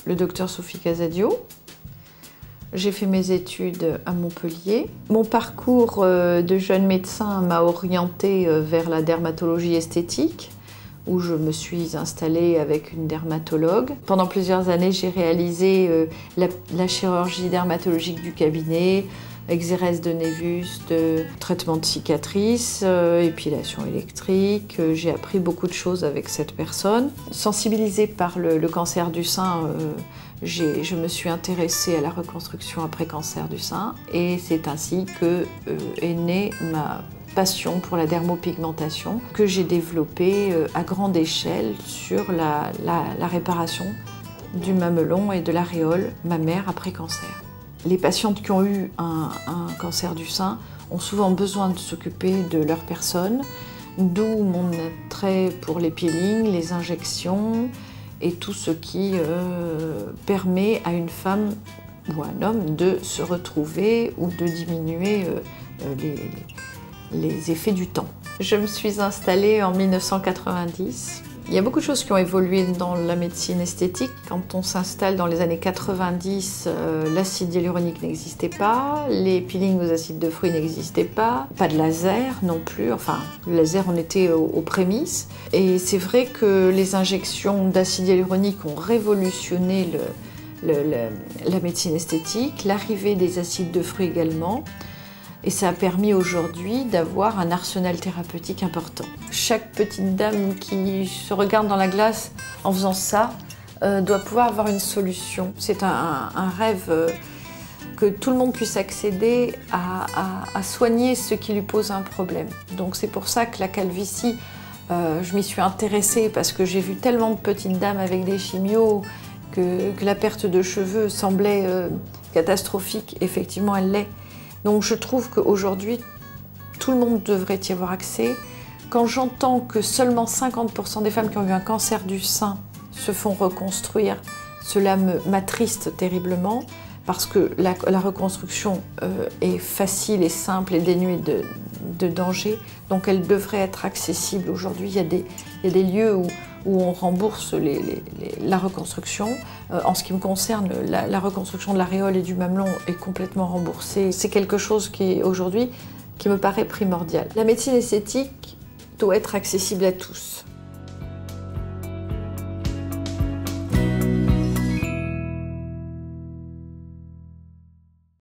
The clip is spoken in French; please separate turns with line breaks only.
le docteur Sophie Casadio. J'ai fait mes études à Montpellier. Mon parcours de jeune médecin m'a orientée vers la dermatologie esthétique, où je me suis installée avec une dermatologue. Pendant plusieurs années, j'ai réalisé la chirurgie dermatologique du cabinet, exérèse de névus, traitement de cicatrices, épilation électrique. J'ai appris beaucoup de choses avec cette personne. Sensibilisée par le cancer du sein, je me suis intéressée à la reconstruction après cancer du sein et c'est ainsi que est née ma passion pour la dermopigmentation que j'ai développée à grande échelle sur la réparation du mamelon et de l'aréole mammaire après cancer. Les patientes qui ont eu un cancer du sein ont souvent besoin de s'occuper de leur personne, d'où mon attrait pour les peelings, les injections et tout ce qui permet à une femme ou à un homme de se retrouver ou de diminuer les effets du temps. Je me suis installée en 1990. Il y a beaucoup de choses qui ont évolué dans la médecine esthétique. Quand on s'installe dans les années 90, l'acide hyaluronique n'existait pas, les peelings aux acides de fruits n'existaient pas de laser non plus, enfin le laser on était aux prémices. Et c'est vrai que les injections d'acide hyaluronique ont révolutionné la médecine esthétique, l'arrivée des acides de fruits également. Et ça a permis aujourd'hui d'avoir un arsenal thérapeutique important. Chaque petite dame qui se regarde dans la glace en faisant ça doit pouvoir avoir une solution. C'est un rêve que tout le monde puisse accéder à soigner ce qui lui pose un problème. Donc c'est pour ça que la calvitie, je m'y suis intéressée parce que j'ai vu tellement de petites dames avec des chimios que la perte de cheveux semblait catastrophique. Effectivement, elle l'est. Donc je trouve qu'aujourd'hui, tout le monde devrait y avoir accès. Quand j'entends que seulement 50% des femmes qui ont eu un cancer du sein se font reconstruire, cela m'attriste terriblement parce que la reconstruction est facile et simple et dénuée de danger. Donc elle devrait être accessible. Aujourd'hui, il y a des lieux où on rembourse la reconstruction. En ce qui me concerne, la reconstruction de l'aréole et du mamelon est complètement remboursée. C'est quelque chose qui, aujourd'hui, qui me paraît primordial. La médecine esthétique doit être accessible à tous.